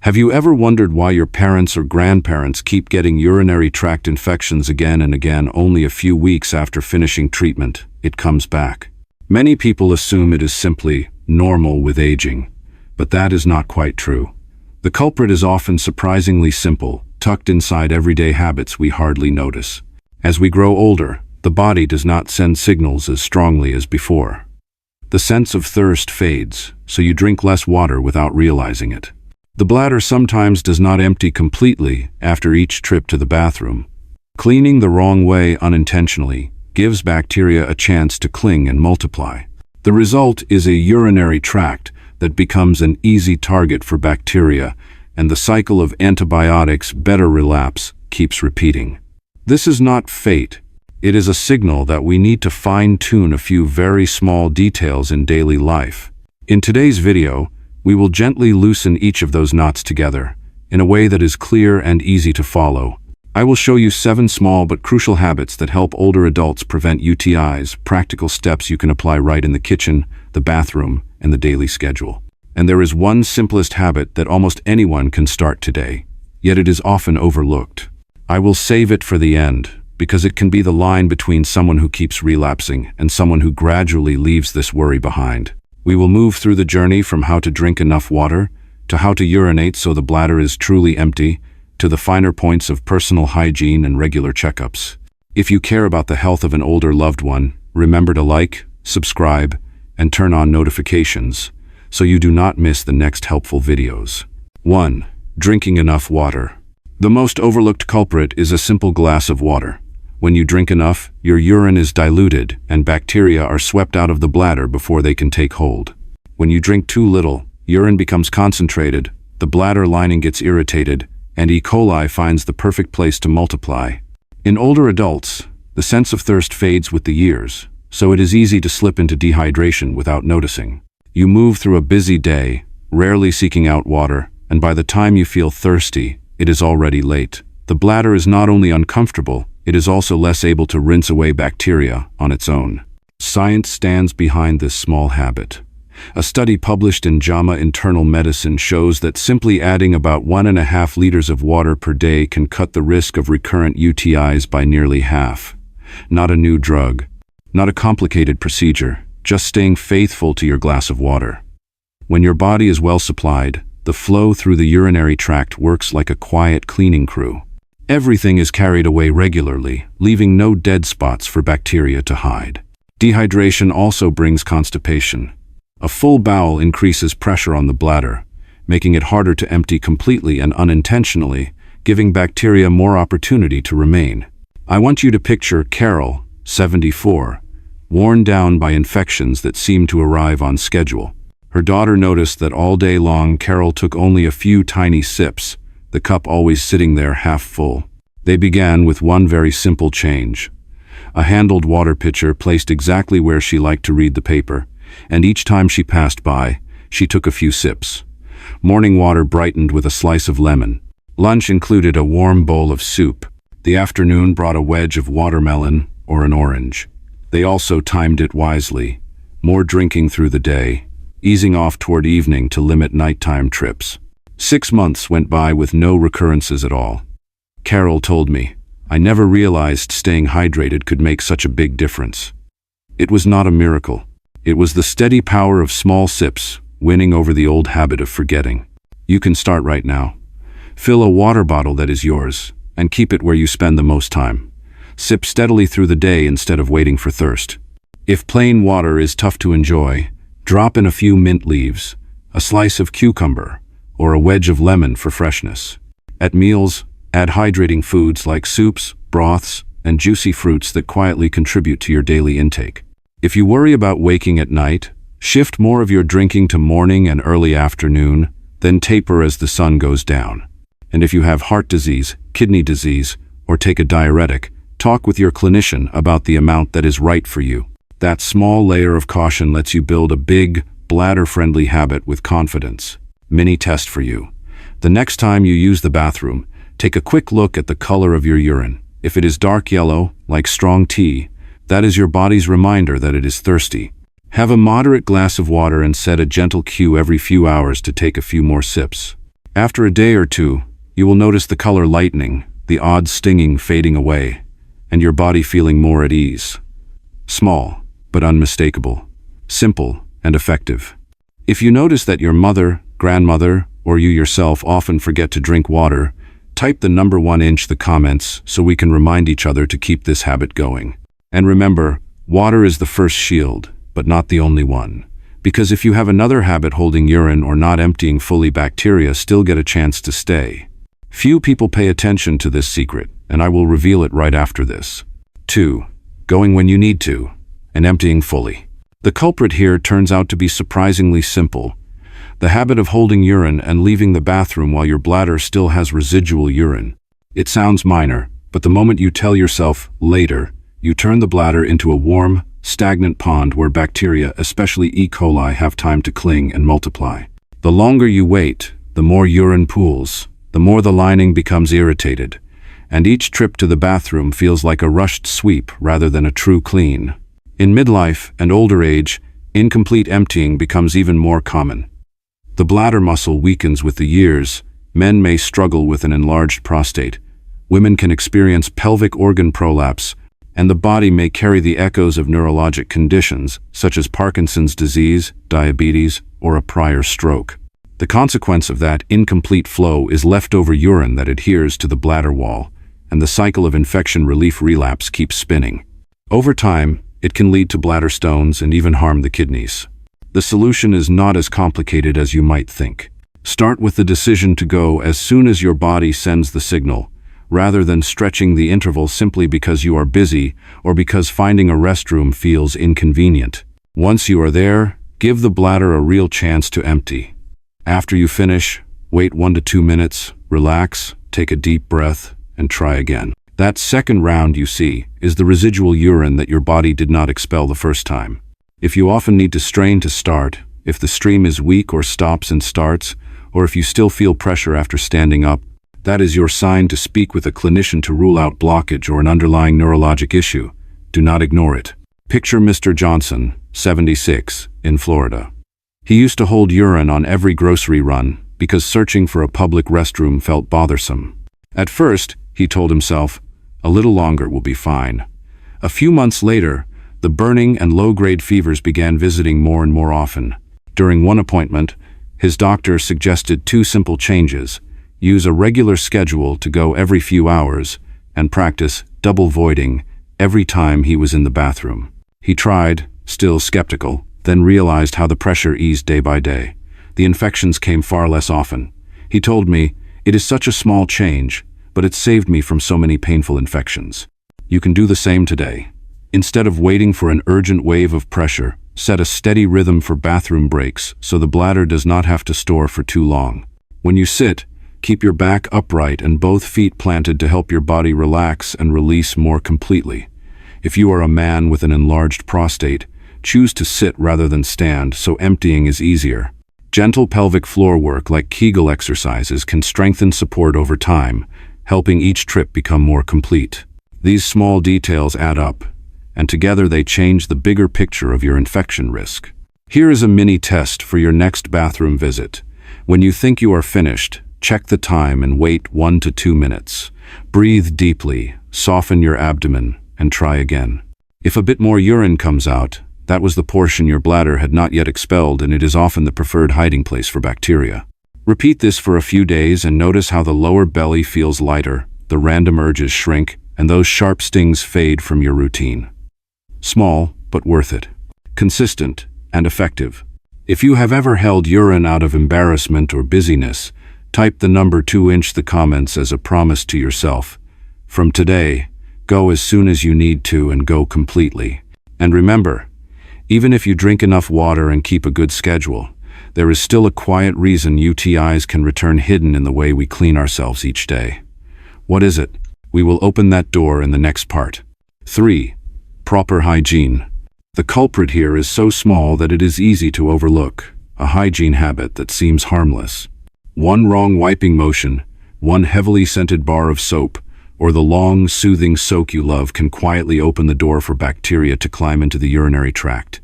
Have you ever wondered why your parents or grandparents keep getting urinary tract infections again and again only a few weeks after finishing treatment? It comes back. Many people assume it is simply normal with aging, but that is not quite true. The culprit is often surprisingly simple, tucked inside everyday habits we hardly notice. As we grow older, the body does not send signals as strongly as before. The sense of thirst fades, so you drink less water without realizing it. The bladder sometimes does not empty completely after each trip to the bathroom. Cleaning the wrong way unintentionally gives bacteria a chance to cling and multiply. The result is a urinary tract that becomes an easy target for bacteria, and the cycle of antibiotics better relapse keeps repeating. This is not fate. It is a signal that we need to fine-tune a few very small details in daily life. In today's video, we will gently loosen each of those knots together, in a way that is clear and easy to follow. I will show you 7 small but crucial habits that help older adults prevent UTIs, practical steps you can apply right in the kitchen, the bathroom, and the daily schedule. And there is one simplest habit that almost anyone can start today, yet it is often overlooked. I will save it for the end, because it can be the line between someone who keeps relapsing and someone who gradually leaves this worry behind. We will move through the journey from how to drink enough water, to how to urinate so the bladder is truly empty, to the finer points of personal hygiene and regular checkups. If you care about the health of an older loved one, remember to like, subscribe, and turn on notifications so you do not miss the next helpful videos. 1. Drinking enough water. The most overlooked culprit is a simple glass of water. When you drink enough, your urine is diluted and bacteria are swept out of the bladder before they can take hold. When you drink too little, urine becomes concentrated, the bladder lining gets irritated, and E. coli finds the perfect place to multiply. In older adults, the sense of thirst fades with the years, so it is easy to slip into dehydration without noticing. You move through a busy day, rarely seeking out water, and by the time you feel thirsty, it is already late. The bladder is not only uncomfortable, it is also less able to rinse away bacteria on its own. Science stands behind this small habit. A study published in JAMA Internal Medicine shows that simply adding about 1.5 liters of water per day can cut the risk of recurrent UTIs by nearly half. Not a new drug, not a complicated procedure, just staying faithful to your glass of water. When your body is well supplied, the flow through the urinary tract works like a quiet cleaning crew. Everything is carried away regularly, leaving no dead spots for bacteria to hide. Dehydration also brings constipation. A full bowel increases pressure on the bladder, making it harder to empty completely and unintentionally, giving bacteria more opportunity to remain. I want you to picture Carol, 74, worn down by infections that seem to arrive on schedule. Her daughter noticed that all day long Carol took only a few tiny sips, the cup always sitting there half full. They began with one very simple change. A handled water pitcher placed exactly where she liked to read the paper, and each time she passed by, she took a few sips. Morning water brightened with a slice of lemon. Lunch included a warm bowl of soup. The afternoon brought a wedge of watermelon or an orange. They also timed it wisely, more drinking through the day, easing off toward evening to limit nighttime trips. 6 months went by with no recurrences at all. Carol told me, "I never realized staying hydrated could make such a big difference." It was not a miracle. It was the steady power of small sips, winning over the old habit of forgetting. You can start right now. Fill a water bottle that is yours, and keep it where you spend the most time. Sip steadily through the day instead of waiting for thirst. If plain water is tough to enjoy, drop in a few mint leaves, a slice of cucumber, or a wedge of lemon for freshness. At meals, add hydrating foods like soups, broths, and juicy fruits that quietly contribute to your daily intake. If you worry about waking at night, shift more of your drinking to morning and early afternoon, then taper as the sun goes down. And if you have heart disease, kidney disease, or take a diuretic, talk with your clinician about the amount that is right for you. That small layer of caution lets you build a big, bladder-friendly habit with confidence. Mini test for you. The next time you use the bathroom, take a quick look at the color of your urine. If it is dark yellow, like strong tea, that is your body's reminder that it is thirsty. Have a moderate glass of water and set a gentle cue every few hours to take a few more sips. After a day or two, you will notice the color lightening, the odd stinging fading away, and your body feeling more at ease. Small, but unmistakable. Simple and effective. If you notice that your mother, grandmother, or you yourself often forget to drink water, type the number 1 in the comments so we can remind each other to keep this habit going. And remember, water is the first shield, but not the only one. Because if you have another habit holding urine or not emptying fully, bacteria still get a chance to stay. Few people pay attention to this secret, and I will reveal it right after this. 2. Going when you need to, and emptying fully. The culprit here turns out to be surprisingly simple. The habit of holding urine and leaving the bathroom while your bladder still has residual urine. It sounds minor, but the moment you tell yourself, later, you turn the bladder into a warm, stagnant pond where bacteria, especially E. coli, have time to cling and multiply. The longer you wait, the more urine pools, the more the lining becomes irritated, and each trip to the bathroom feels like a rushed sweep rather than a true clean. In midlife and older age, incomplete emptying becomes even more common. The bladder muscle weakens with the years. Men may struggle with an enlarged prostate. Women can experience pelvic organ prolapse, and the body may carry the echoes of neurologic conditions, such as Parkinson's disease, diabetes, or a prior stroke. The consequence of that incomplete flow is leftover urine that adheres to the bladder wall, and the cycle of infection relief relapse keeps spinning. Over time, it can lead to bladder stones and even harm the kidneys. The solution is not as complicated as you might think. Start with the decision to go as soon as your body sends the signal, rather than stretching the interval simply because you are busy or because finding a restroom feels inconvenient. Once you are there, give the bladder a real chance to empty. After you finish, wait 1 to 2 minutes, relax, take a deep breath, and try again. That second round, you see, is the residual urine that your body did not expel the first time. If you often need to strain to start, if the stream is weak or stops and starts, or if you still feel pressure after standing up, that is your sign to speak with a clinician to rule out blockage or an underlying neurologic issue. Do not ignore it. Picture Mr. Johnson, 76, in Florida. He used to hold urine on every grocery run because searching for a public restroom felt bothersome. At first, he told himself, a little longer will be fine. A few months later, the burning and low-grade fevers began visiting more and more often. During one appointment, his doctor suggested 2 simple changes: use a regular schedule to go every few hours, and practice double voiding every time he was in the bathroom. He tried, still skeptical, then realized how the pressure eased day by day. The infections came far less often. He told me, "It is such a small change, but it saved me from so many painful infections." You can do the same today. Instead of waiting for an urgent wave of pressure, set a steady rhythm for bathroom breaks so the bladder does not have to store for too long. When you sit, keep your back upright and both feet planted to help your body relax and release more completely. If you are a man with an enlarged prostate, choose to sit rather than stand so emptying is easier. Gentle pelvic floor work like Kegel exercises can strengthen support over time, helping each trip become more complete. These small details add up, and together they change the bigger picture of your infection risk. Here is a mini test for your next bathroom visit. When you think you are finished, check the time and wait 1 to 2 minutes. Breathe deeply, soften your abdomen, and try again. If a bit more urine comes out, that was the portion your bladder had not yet expelled, and it is often the preferred hiding place for bacteria. Repeat this for a few days and notice how the lower belly feels lighter, the random urges shrink, and those sharp stings fade from your routine. Small, but worth it. Consistent and effective. If you have ever held urine out of embarrassment or busyness, type the number 2 in the comments as a promise to yourself. From today, go as soon as you need to and go completely. And remember, even if you drink enough water and keep a good schedule, there is still a quiet reason UTIs can return hidden in the way we clean ourselves each day. What is it? We will open that door in the next part. 3. Proper hygiene. The culprit here is so small that it is easy to overlook, a hygiene habit that seems harmless. One wrong wiping motion, one heavily scented bar of soap, or the long, soothing soak you love can quietly open the door for bacteria to climb into the urinary tract.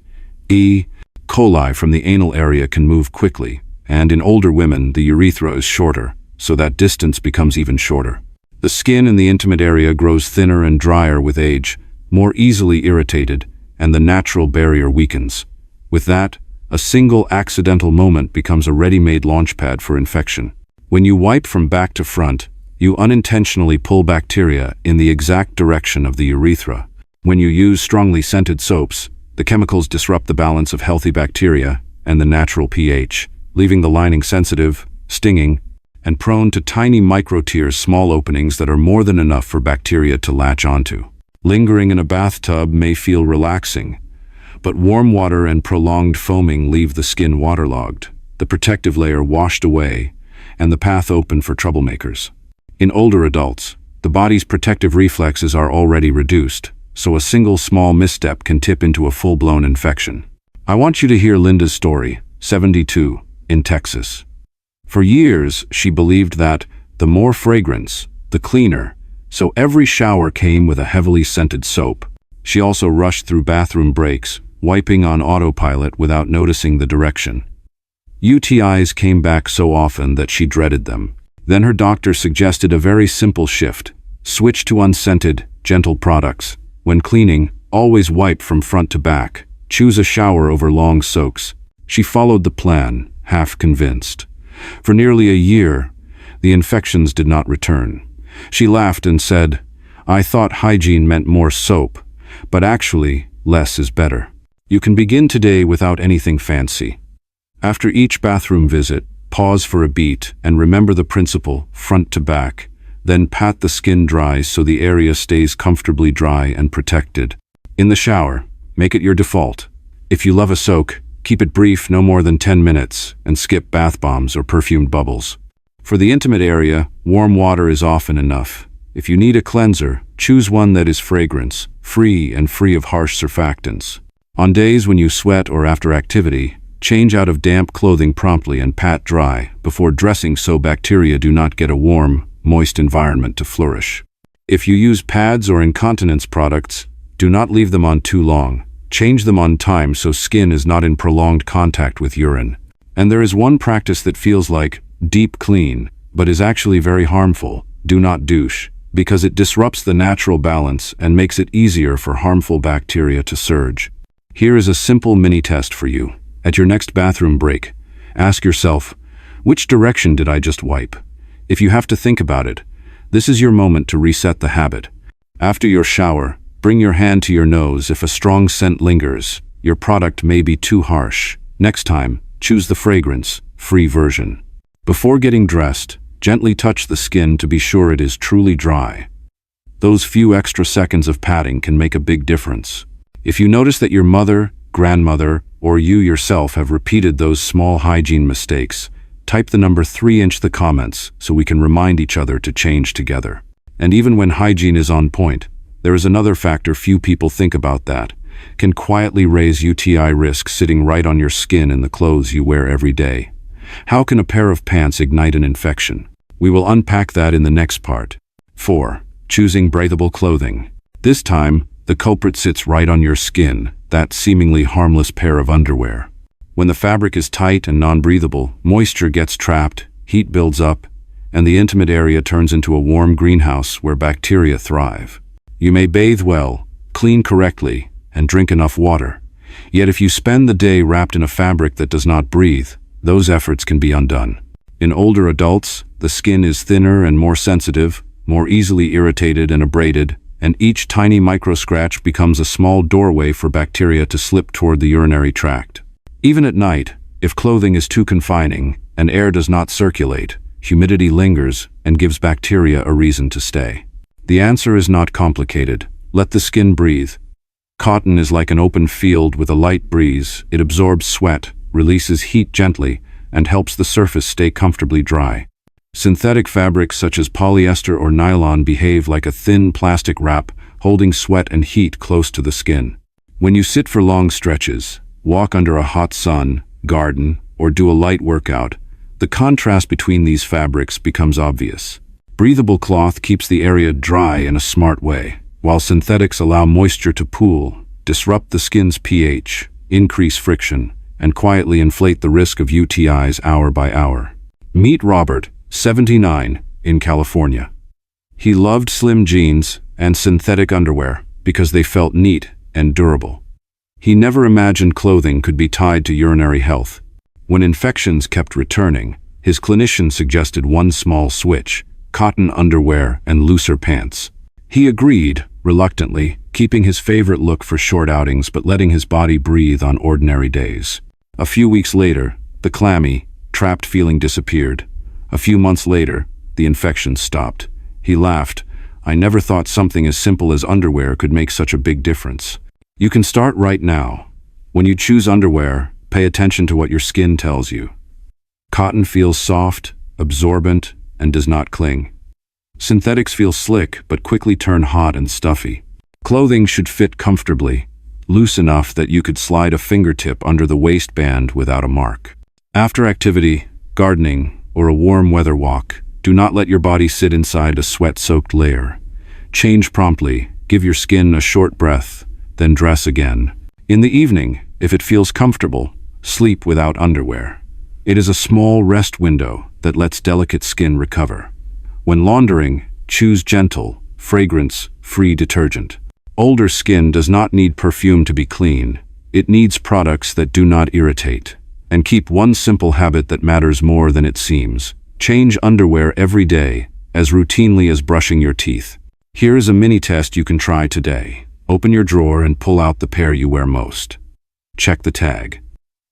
E. coli from the anal area can move quickly, and in older women, the urethra is shorter, so that distance becomes even shorter. The skin in the intimate area grows thinner and drier with age, more easily irritated, and the natural barrier weakens. With that, a single accidental moment becomes a ready-made launchpad for infection. When you wipe from back to front, you unintentionally pull bacteria in the exact direction of the urethra. When you use strongly scented soaps, the chemicals disrupt the balance of healthy bacteria and the natural pH, leaving the lining sensitive, stinging, and prone to tiny micro-tears, small openings that are more than enough for bacteria to latch onto. Lingering in a bathtub may feel relaxing, but warm water and prolonged foaming leave the skin waterlogged, the protective layer washed away, and the path open for troublemakers. In older adults, the body's protective reflexes are already reduced, so a single small misstep can tip into a full-blown infection. I want you to hear Linda's story, 72, in Texas. For years, she believed that the more fragrance, the cleaner, so every shower came with a heavily scented soap. She also rushed through bathroom breaks, wiping on autopilot without noticing the direction. UTIs came back so often that she dreaded them. Then her doctor suggested a very simple shift: switch to unscented, gentle products. When cleaning, always wipe from front to back. Choose a shower over long soaks. She followed the plan, half convinced. For nearly a year, the infections did not return. She laughed and said, "I thought hygiene meant more soap, but actually, less is better." You can begin today without anything fancy. After each bathroom visit, pause for a beat and remember the principle, front to back. Then pat the skin dry so the area stays comfortably dry and protected. In the shower, make it your default. If you love a soak, keep it brief, no more than 10 minutes, and skip bath bombs or perfumed bubbles. For the intimate area, warm water is often enough. If you need a cleanser, choose one that is fragrance-free and free of harsh surfactants. On days when you sweat or after activity, change out of damp clothing promptly and pat dry before dressing so bacteria do not get a warm, moist environment to flourish. If you use pads or incontinence products, do not leave them on too long. Change them on time so skin is not in prolonged contact with urine. And there is one practice that feels like deep clean, but is actually very harmful: do not douche, because it disrupts the natural balance and makes it easier for harmful bacteria to surge. Here is a simple mini test for you. At your next bathroom break, ask yourself, which direction did I just wipe? If you have to think about it, this is your moment to reset the habit. After your shower, bring your hand to your nose. If a strong scent lingers, your product may be too harsh. Next time, choose the fragrance-free version. Before getting dressed, gently touch the skin to be sure it is truly dry. Those few extra seconds of patting can make a big difference. If you notice that your mother, grandmother, or you yourself have repeated those small hygiene mistakes, type the number 3 in the comments so we can remind each other to change together. And even when hygiene is on point, there is another factor few people think about that can quietly raise UTI risk sitting right on your skin in the clothes you wear every day. How can a pair of pants ignite an infection? We will unpack that in the next part. 4. Choosing breathable clothing. This time, the culprit sits right on your skin, that seemingly harmless pair of underwear. When the fabric is tight and non-breathable, moisture gets trapped, heat builds up, and the intimate area turns into a warm greenhouse where bacteria thrive. You may bathe well, clean correctly, and drink enough water. Yet if you spend the day wrapped in a fabric that does not breathe, those efforts can be undone. In older adults, the skin is thinner and more sensitive, more easily irritated and abraded, and each tiny micro-scratch becomes a small doorway for bacteria to slip toward the urinary tract. Even at night, if clothing is too confining and air does not circulate, humidity lingers and gives bacteria a reason to stay. The answer is not complicated. Let the skin breathe. Cotton is like an open field with a light breeze. It absorbs sweat, releases heat gently, and helps the surface stay comfortably dry. Synthetic fabrics such as polyester or nylon behave like a thin plastic wrap, holding sweat and heat close to the skin. When you sit for long stretches, walk under a hot sun, garden, or do a light workout, the contrast between these fabrics becomes obvious. Breathable cloth keeps the area dry in a smart way, while synthetics allow moisture to pool, disrupt the skin's pH, increase friction, and quietly inflate the risk of UTIs hour by hour. Meet Robert, 79, in California. He loved slim jeans and synthetic underwear because they felt neat and durable. He never imagined clothing could be tied to urinary health. When infections kept returning, his clinician suggested one small switch: cotton underwear and looser pants. He agreed, reluctantly, keeping his favorite look for short outings but letting his body breathe on ordinary days. A few weeks later, the clammy, trapped feeling disappeared. A few months later, the infection stopped. He laughed. "I never thought something as simple as underwear could make such a big difference." You can start right now. When you choose underwear, pay attention to what your skin tells you. Cotton feels soft, absorbent, and does not cling. Synthetics feel slick but quickly turn hot and stuffy. Clothing should fit comfortably, loose enough that you could slide a fingertip under the waistband without a mark. After activity, gardening, or a warm weather walk, do not let your body sit inside a sweat-soaked layer. Change promptly, give your skin a short breath, then dress again. In the evening, if it feels comfortable, sleep without underwear. It is a small rest window that lets delicate skin recover. When laundering, choose gentle, fragrance-free detergent. Older skin does not need perfume to be clean. It needs products that do not irritate. And keep one simple habit that matters more than it seems. Change underwear every day, as routinely as brushing your teeth. Here is a mini test you can try today. Open your drawer and pull out the pair you wear most. Check the tag.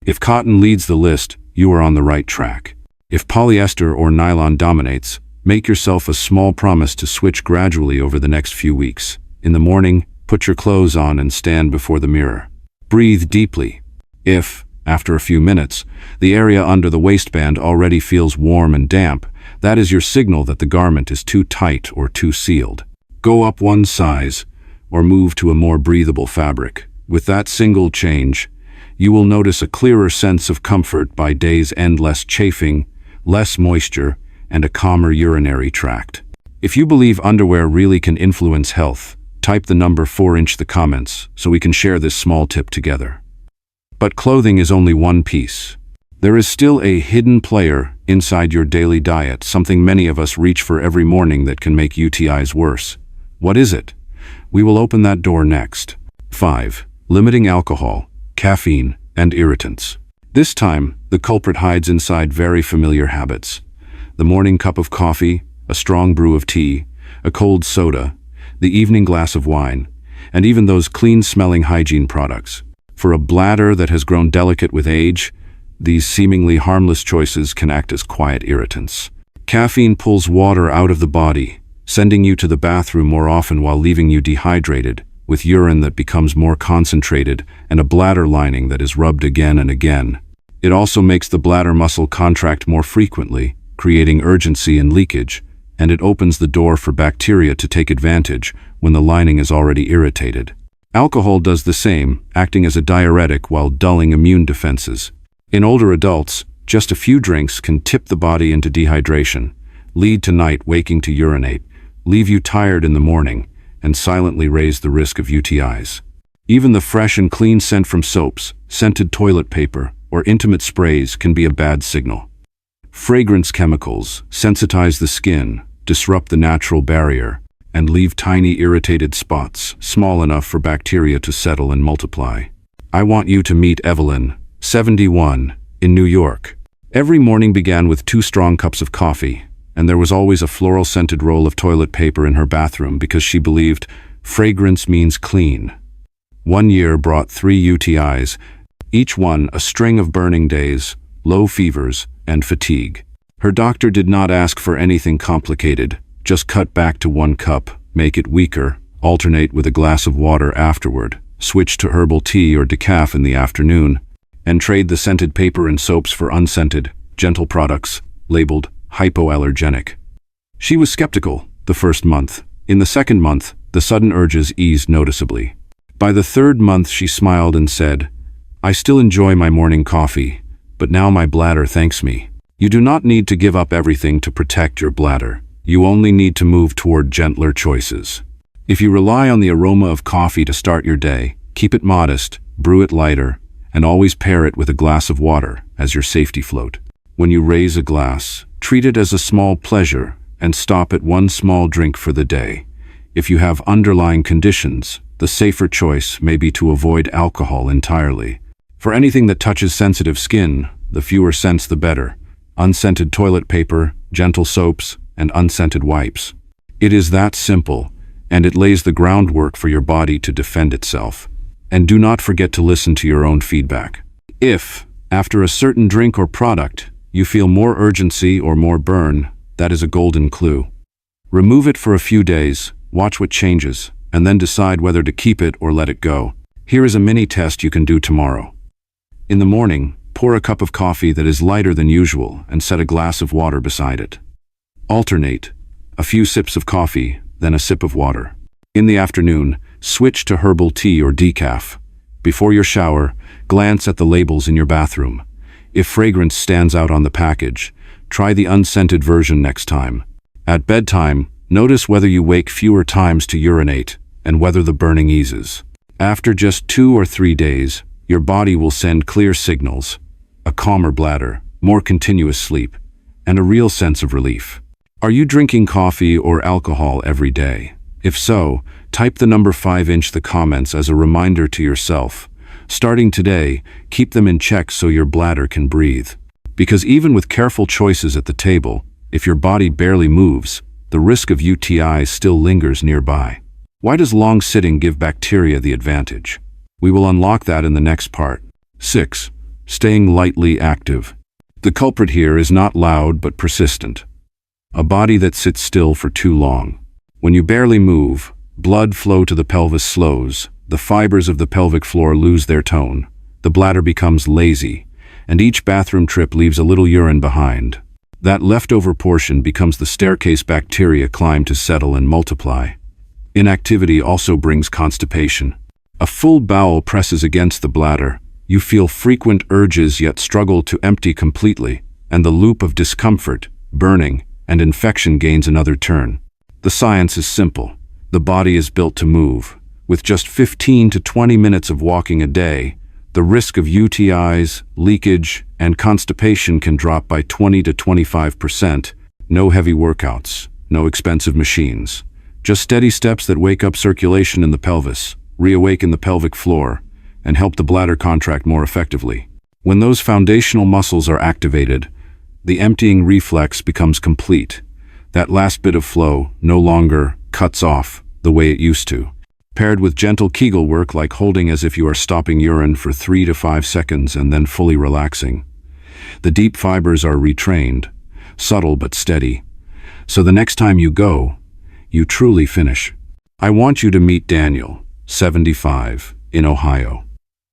If cotton leads the list, you are on the right track. If polyester or nylon dominates, make yourself a small promise to switch gradually over the next few weeks. In the morning, put your clothes on and stand before the mirror. Breathe deeply. If, after a few minutes, the area under the waistband already feels warm and damp, that is your signal that the garment is too tight or too sealed. Go up one size, or move to a more breathable fabric. With that single change, you will notice a clearer sense of comfort by day's end, less chafing, less moisture, and a calmer urinary tract. If you believe underwear really can influence health, type the number 4 in the comments so we can share this small tip together. But clothing is only one piece. There is still a hidden player inside your daily diet, something many of us reach for every morning that can make UTIs worse. What is it? We will open that door next. 5. Limiting alcohol, caffeine, and irritants. This time, the culprit hides inside very familiar habits. The morning cup of coffee, a strong brew of tea, a cold soda, the evening glass of wine, and even those clean-smelling hygiene products. For a bladder that has grown delicate with age, these seemingly harmless choices can act as quiet irritants. Caffeine pulls water out of the body, sending you to the bathroom more often while leaving you dehydrated, with urine that becomes more concentrated and a bladder lining that is rubbed again and again. It also makes the bladder muscle contract more frequently, creating urgency and leakage, and it opens the door for bacteria to take advantage when the lining is already irritated. Alcohol does the same, acting as a diuretic while dulling immune defenses. In older adults, just a few drinks can tip the body into dehydration, lead to night waking to urinate, leave you tired in the morning, and silently raise the risk of UTIs. Even the fresh and clean scent from soaps, scented toilet paper, or intimate sprays can be a bad signal. Fragrance chemicals sensitize the skin, disrupt the natural barrier, and leave tiny irritated spots, small enough for bacteria to settle and multiply. I want you to meet Evelyn, 71, in New York. Every morning began with 2 strong cups of coffee, and there was always a floral-scented roll of toilet paper in her bathroom because she believed fragrance means clean. 1 year brought 3 UTIs, each one a string of burning days, low fevers, and fatigue. Her doctor did not ask for anything complicated, just cut back to 1 cup, make it weaker, alternate with a glass of water afterward, switch to herbal tea or decaf in the afternoon, and trade the scented paper and soaps for unscented, gentle products, labeled hypoallergenic. She was skeptical the first month. In the second month, the sudden urges eased noticeably. By the 3rd month, she smiled and said, "I still enjoy my morning coffee, but now my bladder thanks me." You do not need to give up everything to protect your bladder. You only need to move toward gentler choices. If you rely on the aroma of coffee to start your day, keep it modest, brew it lighter, and always pair it with a glass of water as your safety float. When you raise a glass, treat it as a small pleasure and stop at one small drink for the day. If you have underlying conditions, the safer choice may be to avoid alcohol entirely. For anything that touches sensitive skin, the fewer scents the better. Unscented toilet paper, gentle soaps, and unscented wipes. It is that simple, and it lays the groundwork for your body to defend itself. And do not forget to listen to your own feedback. If, after a certain drink or product, you feel more urgency or more burn, that is a golden clue. Remove it for a few days, watch what changes, and then decide whether to keep it or let it go. Here is a mini test you can do tomorrow. In the morning, pour a cup of coffee that is lighter than usual and set a glass of water beside it. Alternate, a few sips of coffee, then a sip of water. In the afternoon, switch to herbal tea or decaf. Before your shower, glance at the labels in your bathroom. If fragrance stands out on the package, try the unscented version next time. At bedtime, notice whether you wake fewer times to urinate and whether the burning eases. After just 2 or 3 days, your body will send clear signals, a calmer bladder, more continuous sleep, and a real sense of relief. Are you drinking coffee or alcohol every day? If so, type the number 5 in the comments as a reminder to yourself. Starting today, keep them in check so your bladder can breathe. Because even with careful choices at the table, if your body barely moves, the risk of UTIs still lingers nearby. Why does long sitting give bacteria the advantage? We will unlock that in the next part. 6. Staying lightly active. The culprit here is not loud but persistent. A body that sits still for too long. When you barely move, blood flow to the pelvis slows, the fibers of the pelvic floor lose their tone, the bladder becomes lazy, and each bathroom trip leaves a little urine behind. That leftover portion becomes the staircase bacteria climb to settle and multiply. Inactivity also brings constipation. A full bowel presses against the bladder. You feel frequent urges yet struggle to empty completely, and the loop of discomfort, burning, and infection gains another turn. The science is simple. The body is built to move. With just 15 to 20 minutes of walking a day, the risk of UTIs, leakage, and constipation can drop by 20 to 25%. No heavy workouts, no expensive machines. Just steady steps that wake up circulation in the pelvis, reawaken the pelvic floor, and help the bladder contract more effectively. When those foundational muscles are activated, the emptying reflex becomes complete. That last bit of flow no longer cuts off the way it used to. Paired with gentle Kegel work like holding as if you are stopping urine for 3 to 5 seconds and then fully relaxing. The deep fibers are retrained, subtle but steady. So the next time you go, you truly finish. I want you to meet Daniel, 75, in Ohio.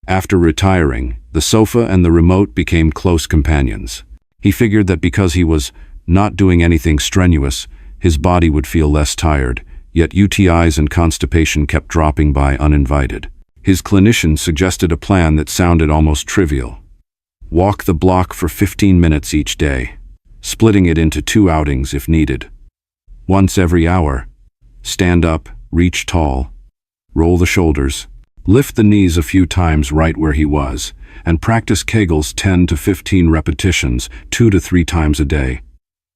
After retiring, the sofa and the remote became close companions. He figured that because he was not doing anything strenuous, his body would feel less tired, yet UTIs and constipation kept dropping by uninvited. His clinician suggested a plan that sounded almost trivial. Walk the block for 15 minutes each day, splitting it into 2 outings if needed. Once every hour, stand up, reach tall, roll the shoulders, lift the knees a few times right where he was, and practice Kegels 10 to 15 repetitions 2 to 3 times a day.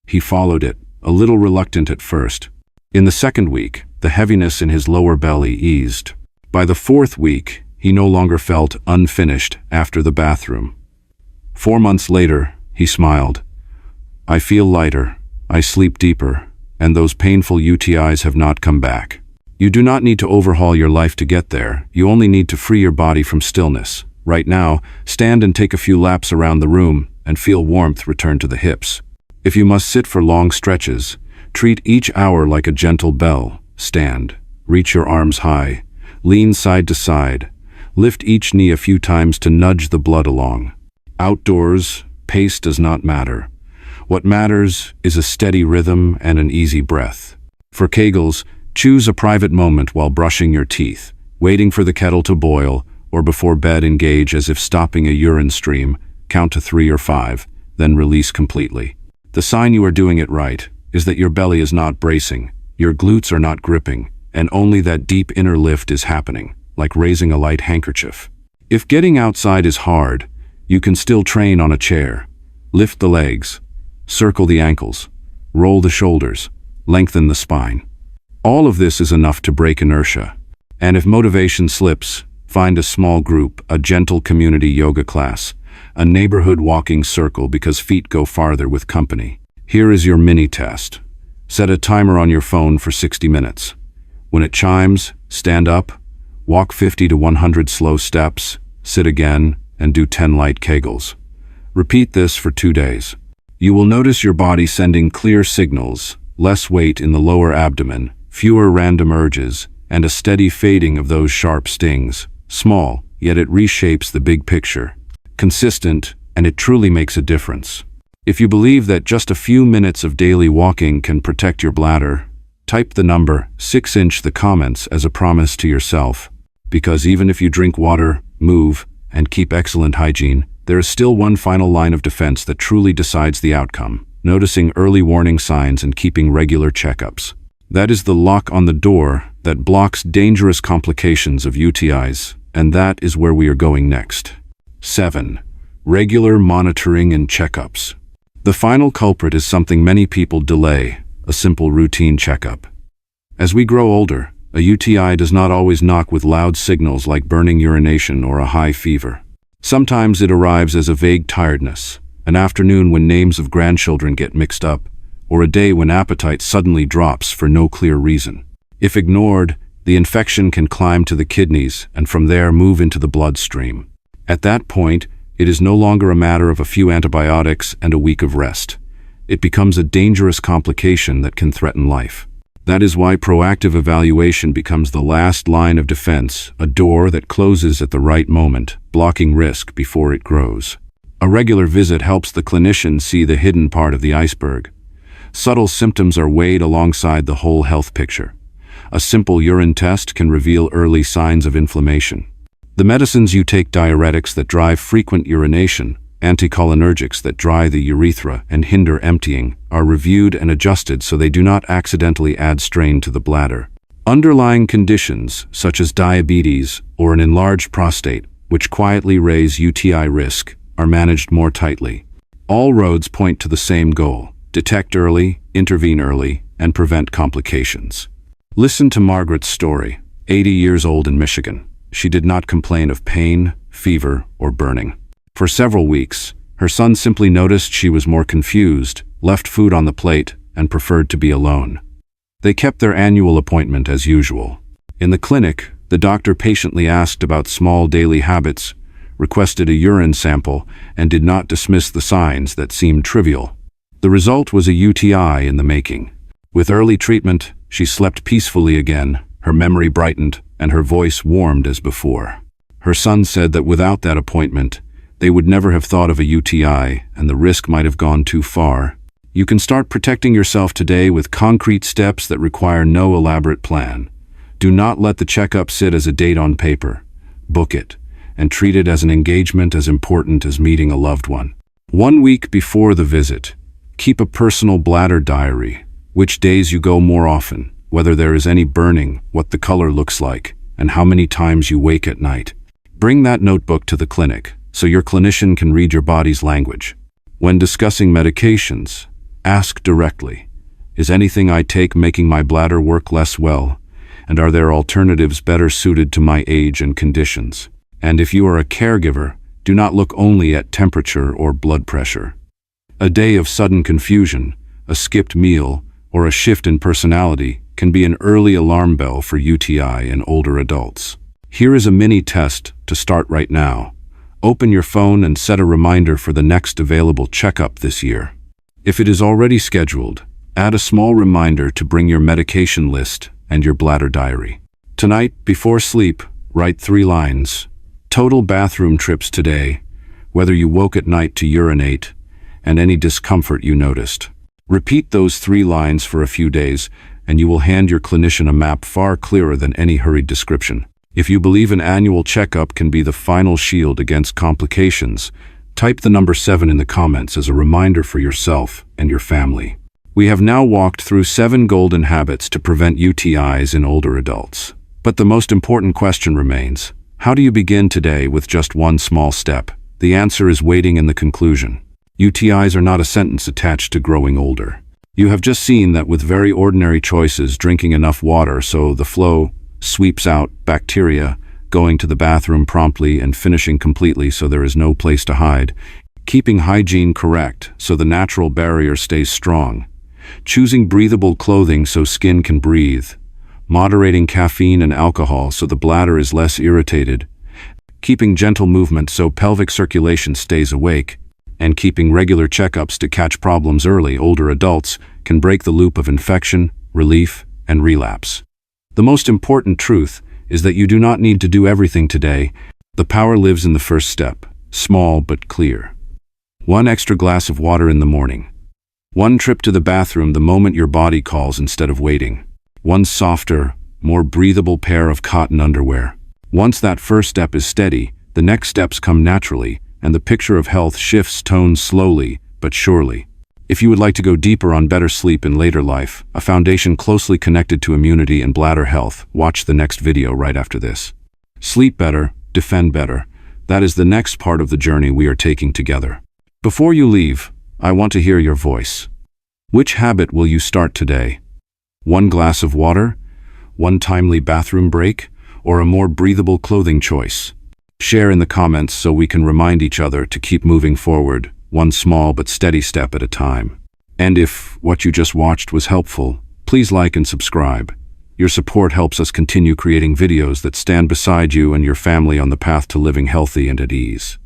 He followed it, a little reluctant at first. In the second week, the heaviness in his lower belly eased. By the 4th week, he no longer felt unfinished after the bathroom. 4 months later, he smiled. I feel lighter, I sleep deeper, and those painful UTIs have not come back. You do not need to overhaul your life to get there. You only need to free your body from stillness. Right now, stand and take a few laps around the room and feel warmth return to the hips. If you must sit for long stretches, treat each hour like a gentle bell. Stand, reach your arms high, lean side to side, lift each knee a few times to nudge the blood along. Outdoors, pace does not matter. What matters is a steady rhythm and an easy breath. For Kegels, choose a private moment while brushing your teeth, waiting for the kettle to boil, or before bed engage as if stopping a urine stream, count to 3 or 5, then release completely. The sign you are doing it right is that your belly is not bracing, your glutes are not gripping, and only that deep inner lift is happening, like raising a light handkerchief. If getting outside is hard, you can still train on a chair. Lift the legs, circle the ankles, roll the shoulders, lengthen the spine. All of this is enough to break inertia. And if motivation slips, find a small group, a gentle community yoga class, a neighborhood walking circle, because feet go farther with company. Here is your mini test. Set a timer on your phone for 60 minutes. When it chimes, stand up, walk 50 to 100 slow steps, sit again, and do 10 light Kegels. Repeat this for 2 days. You will notice your body sending clear signals, less weight in the lower abdomen, fewer random urges, and a steady fading of those sharp stings. Small, yet it reshapes the big picture. Consistent, and it truly makes a difference. If you believe that just a few minutes of daily walking can protect your bladder, type the number 6 in the comments as a promise to yourself. Because even if you drink water, move, and keep excellent hygiene, there is still one final line of defense that truly decides the outcome: noticing early warning signs and keeping regular checkups. That is the lock on the door that blocks dangerous complications of UTIs, and that is where we are going next. 7. Regular monitoring and checkups. The final culprit is something many people delay: a simple routine checkup. As we grow older, a UTI does not always knock with loud signals like burning urination or a high fever. Sometimes it arrives as a vague tiredness, an afternoon when names of grandchildren get mixed up, or a day when appetite suddenly drops for no clear reason. If ignored, the infection can climb to the kidneys and from there move into the bloodstream. At that point, it is no longer a matter of a few antibiotics and a week of rest. It becomes a dangerous complication that can threaten life. That is why proactive evaluation becomes the last line of defense, a door that closes at the right moment, blocking risk before it grows. A regular visit helps the clinician see the hidden part of the iceberg. Subtle symptoms are weighed alongside the whole health picture. A simple urine test can reveal early signs of inflammation. The medicines you take, diuretics that drive frequent urination, anticholinergics that dry the urethra and hinder emptying, are reviewed and adjusted so they do not accidentally add strain to the bladder. Underlying conditions, such as diabetes or an enlarged prostate, which quietly raise UTI risk, are managed more tightly. All roads point to the same goal: detect early, intervene early, and prevent complications. Listen to Margaret's story, 80 years old in Michigan. She did not complain of pain, fever, or burning. For several weeks, her son simply noticed she was more confused, left food on the plate, and preferred to be alone. They kept their annual appointment as usual. In the clinic, the doctor patiently asked about small daily habits, requested a urine sample, and did not dismiss the signs that seemed trivial. The result was a UTI in the making. With early treatment, she slept peacefully again, her memory brightened, and her voice warmed as before. Her son said that without that appointment, they would never have thought of a UTI, and the risk might have gone too far. You can start protecting yourself today with concrete steps that require no elaborate plan. Do not let the checkup sit as a date on paper. Book it, and treat it as an engagement as important as meeting a loved one. 1 week before the visit, keep a personal bladder diary: which days you go more often, whether there is any burning, what the color looks like, and how many times you wake at night. Bring that notebook to the clinic, so your clinician can read your body's language. When discussing medications, ask directly: is anything I take making my bladder work less well? And are there alternatives better suited to my age and conditions? And if you are a caregiver, do not look only at temperature or blood pressure. A day of sudden confusion, a skipped meal, or a shift in personality can be an early alarm bell for UTI in older adults. Here is a mini test to start right now. Open your phone and set a reminder for the next available checkup this year. If it is already scheduled, add a small reminder to bring your medication list and your bladder diary. Tonight, before sleep, write 3 lines. Total bathroom trips today, whether you woke at night to urinate, and any discomfort you noticed. Repeat those 3 lines for a few days, and you will hand your clinician a map far clearer than any hurried description. If you believe an annual checkup can be the final shield against complications, type the number 7 in the comments as a reminder for yourself and your family. We have now walked through 7 golden habits to prevent UTIs in older adults. But the most important question remains: How do you begin today with just one small step? The answer is waiting in the conclusion. UTIs are not a sentence attached to growing older. You have just seen that with very ordinary choices, drinking enough water so the flow sweeps out bacteria, going to the bathroom promptly and finishing completely so there is no place to hide, keeping hygiene correct so the natural barrier stays strong, choosing breathable clothing so skin can breathe, moderating caffeine and alcohol so the bladder is less irritated, keeping gentle movement so pelvic circulation stays awake, and keeping regular checkups to catch problems early. Older adults can break the loop of infection, relief, and relapse. The most important truth is that you do not need to do everything today. The power lives in the first step, small but clear. One extra glass of water in the morning. One trip to the bathroom the moment your body calls instead of waiting. One softer, more breathable pair of cotton underwear. Once that first step is steady, the next steps come naturally, and the picture of health shifts tone slowly but surely. If you would like to go deeper on better sleep in later life, a foundation closely connected to immunity and bladder health, watch the next video right after this. Sleep better, defend better. That is the next part of the journey we are taking together. Before you leave, I want to hear your voice. Which habit will you start today? One glass of water? One timely bathroom break? Or a more breathable clothing choice? Share in the comments so we can remind each other to keep moving forward, one small but steady step at a time. And if what you just watched was helpful, please like and subscribe. Your support helps us continue creating videos that stand beside you and your family on the path to living healthy and at ease.